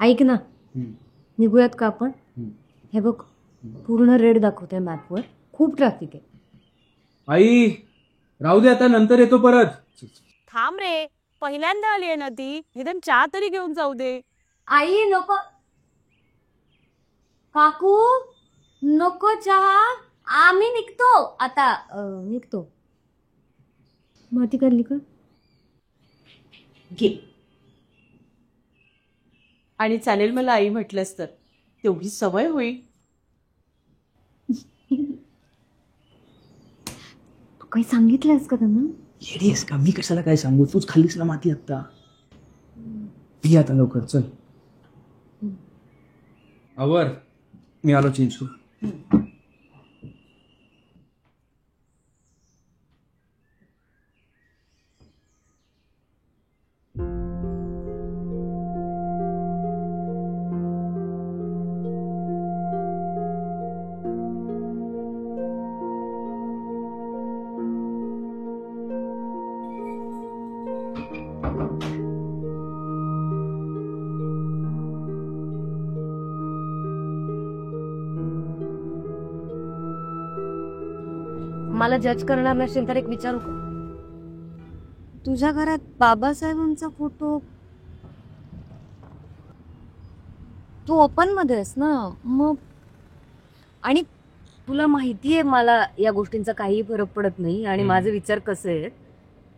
ऐक ना, निघूयात का आपण? हे बघ, पूर्ण रेड दाखवतंय मॅपवर, खूप ट्रॅफिक आहे. आई राहू दे, आता नंतर येतो परत. थांब रे, पहिल्यांदा आली आहे ना ती, निदान चहा तरी घेऊन जाऊ दे. आई नको. काकू नको चहा, आम्ही निघतो आता. निघतो. माती काढली का? घे. आणि चालेल मला आई म्हटलंस तर, तेवढी सवय होईल. तू काही सांगितलंस का त्यांना? येडीस का? मी कशाला काय सांगू, तूच खाल्लीस ना माती आता. पी आता लवकर, चल. आवर, मी आलो चेंज करू. मला जज करणार नसेल तर एक विचारू का? तुझ्या घरात बाबासाहेबांचा फोटो तू ओपन मध्ये आहेस ना, मग आणि तुला माहितीये मला या गोष्टींचा काही फरक पडत नाही आणि माझे विचार कसे आहेत.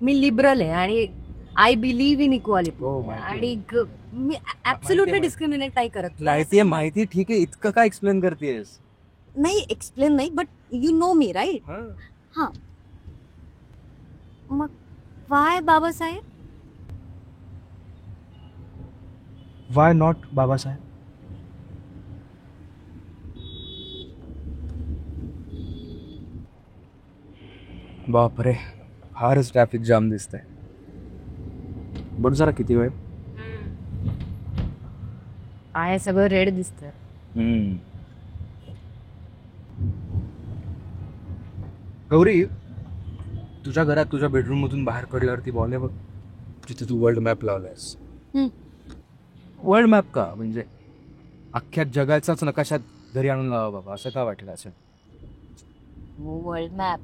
मी लिबरल आहे आणि आय बिलीव्ह इन इक्वालिटी आणि मी ऍब्सोल्युटली डिस्क्रिमिनेट नाही करत. माहिती ठीक आहे, इतकं काय एक्सप्लेन करतेस? नाही एक्सप्लेन नाही, but you know me right. हा, मग why Babasaheb? Why not Babasaheb? बापरे, फारच ट्रॅफिक जाम दिसतंय. बघ जरा किती वेळ आहे, सगळं रेड दिसतंय. गौरी, तुझ्या घरात तुझ्या बेडरूम मधून बाहेर पडल्यावरती बॉल आहे बघ, जिथे तू वर्ल्ड मॅप लावलायस. वर्ल्ड मॅप का? म्हणजे अख्ख्या जगाचाच नकाशात घरी आणून लावा बाबा, असं का वाटलं असेल? World map.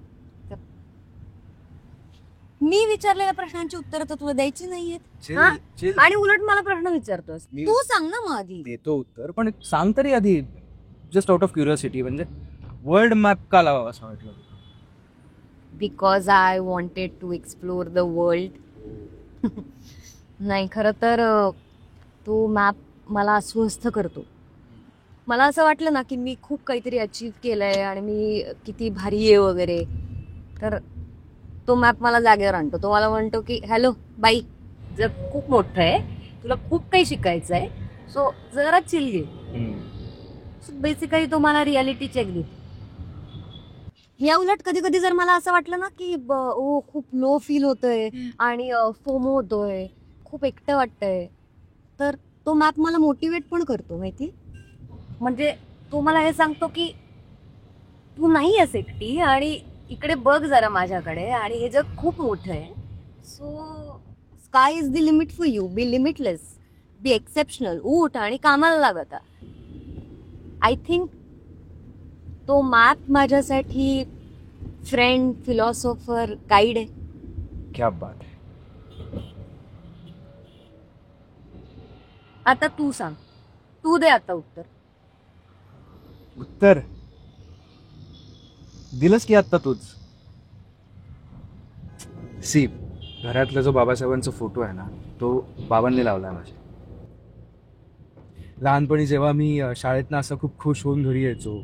मी विचारलेल्या प्रश्नांची उत्तरं तर तुला द्यायची नाहीयेत आणि उलट मला प्रश्न विचारतोस. तू सांग ना मग आधी. देतो उत्तर, पण सांग तरी आधी, जस्ट आउट ऑफ क्युरियोसिटी, म्हणजे वर्ल्ड मॅप का लावा असं वाटलं? Because I wanted to explore the world. नाही, खरं तर तो मॅप मला अस्वस्थ करतो. मला असं वाटलं ना की मी खूप काहीतरी अचीव केलंय आणि मी किती भारी आहे वगैरे, तर तो मॅप मला जागेवर आणतो. तो मला म्हणतो की हॅलो बाई, जग खूप मोठं आहे, तुला खूप काही शिकायचं आहे, सो जरा चिल घे. सो बेसिकली तो मला रियालिटी चेक देतो. या उलट कधी कधी जर मला असं वाटलं ना की ओ खूप लो फील होतंय आणि फोमो होतोय, खूप एकटं वाटतंय, तर तो मॅप मला मोटिवेट पण करतो माहिती. म्हणजे तो मला हे सांगतो की तू नाही आहेस एकटी आणि इकडे बघ जरा माझ्याकडे, आणि हे जग खूप मोठं आहे. So sky is the limit for you. Be limitless, be exceptional. उठ आणि कामाला लाग आता. आय थिंक तो मॅप माझ्यासाठी फ्रेंड, फिलॉसॉफर, गाईड आहे. क्या बात आहे. आता तू सांग, तू दे आता उत्तर. उत्तर दिलंस की आत्ता तूच. सी, घरातला जो बाबासाहेबांचा फोटो आहे ना, तो बाबांनी लावला माझ्या. लहानपणी जेव्हा मी शाळेतनं असं खूप खुश होऊन घरी यायचो,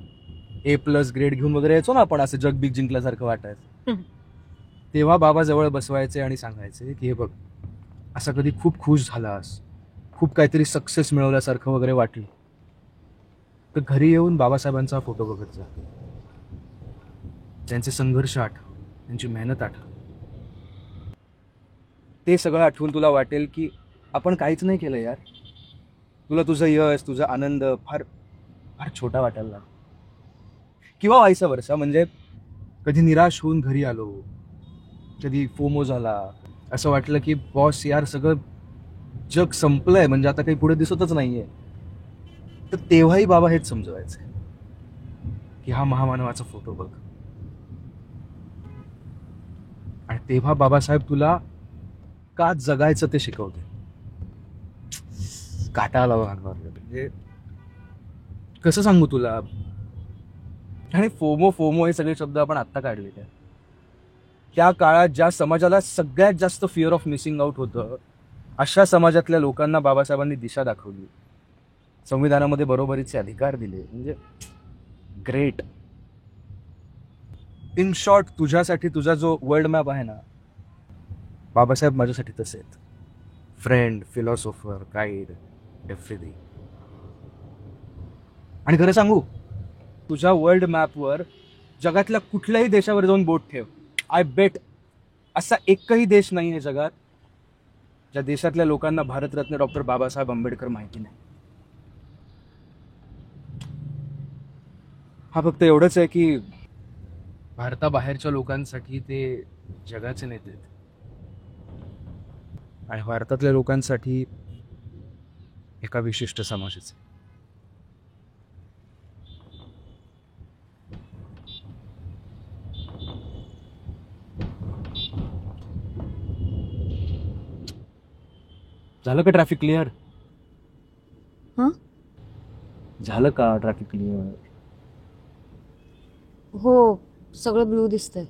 A+ ग्रेड घेऊन वगैरे यायचो ना आपण, असं जगबीग जिंकल्यासारखं वाटायचं, तेव्हा बाबा जवळ बसवायचे आणि सांगायचे की हे बघ, असं कधी खूप खुश झालास, खूप काहीतरी सक्सेस मिळवल्यासारखं वगैरे वाटलं, तर घरी येऊन बाबासाहेबांचा फोटो बघत जा. त्यांचे संघर्ष आठव, त्यांची मेहनत आठव. ते सगळं आठवून तुला वाटेल की आपण काहीच नाही केलं यार. तुला तुझं यश, तुझा आनंद फार फार छोटा वाटायला लागला. किंवा व्हायसा वर्षा, म्हणजे कधी निराश होऊन घरी आलो, कधी फोमो झाला, असं वाटलं की बॉस यार सगळं जग संपलंय, म्हणजे आता काही पुढे दिसतच नाहीये, तर तेव्हाही बाबा हेच समजवायचे की हा महामानवाचा फोटो बघ. आणि तेव्हा बाबासाहेब तुला का जगायचं ते शिकवते. काटा आला बघ अंगावर. म्हणजे कसं सांगू तुला. आणि फोमो फोमो हे सगळे शब्द आपण आत्ता काढलेले. त्या काळात ज्या समाजाला सगळ्यात जास्त फिअर ऑफ मिसिंग आउट होतं, अशा समाजातल्या लोकांना बाबासाहेबांनी दिशा दाखवली, संविधानामध्ये बरोबरीचे अधिकार दिले. म्हणजे ग्रेट. इन शॉर्ट, तुझ्यासाठी तुझा जो वर्ल्ड मॅप आहे ना, बाबासाहेब माझ्यासाठी तसे आहेत. Friend, philosopher, guide, everything. आणि खरं सांगू, तुझ्या वर्ल्ड मॅपवर जगातल्या कुठल्याही देशावर जाऊन बोट ठेव, आय बेट असा एकही देश नाही आहे जगात ज्या देशातल्या लोकांना भारतरत्न डॉक्टर बाबासाहेब आंबेडकर माहिती नाही. हा फक्त एवढंच आहे की भारताबाहेरच्या लोकांसाठी ते जगाचे नेते आहेत आणि भारतातल्या लोकांसाठी एका विशिष्ट समाजाचे. झालं का ट्रॅफिक क्लिअर? झालं का ट्रॅफिक क्लिअर? हो, सगळं ब्लू दिसतंय.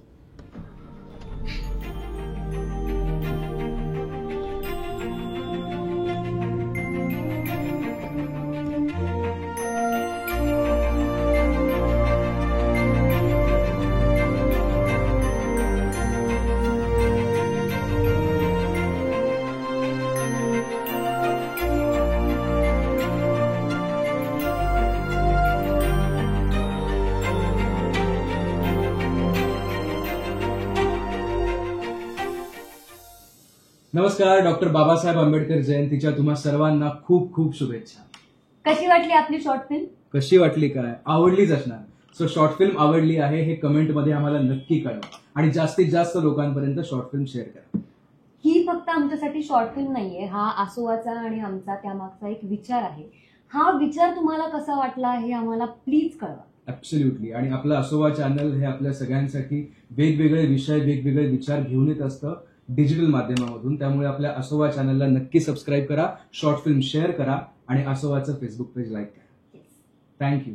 नमस्कार. डॉक्टर बाबासाहेब आंबेडकर जयंतीच्या तुम्हा सर्वांना खूप खूप शुभेच्छा. कशी वाटली आपली शॉर्ट फिल्म? कशी वाटली काय? आवडलीच असणार. सो शॉर्ट फिल्म आवडली आहे हे कमेंटमध्ये आम्हाला नक्की कळवा आणि जास्तीत जास्त लोकांपर्यंत शॉर्ट फिल्म शेअर करा. ही फक्त आमच्यासाठी शॉर्ट फिल्म नाहीये, हा आसोवाचा आणि आमचा त्यामागचा एक विचार आहे. हा विचार तुम्हाला कसा वाटला हे आम्हाला प्लीज कळवा. ऍब्सोल्युटली. आणि आपलं असोवा चॅनल हे आपल्या सगळ्यांसाठी वेगवेगळे विषय, वेगवेगळे विचार घेऊन येत असतं डिजिटल माध्यमामधून. त्यामुळे आपल्या असोवा चॅनलला नक्की सबस्क्राईब करा, शॉर्ट फिल्म शेअर करा आणि असोवाचं फेसबुक पेज लाईक करा. थँक्यू.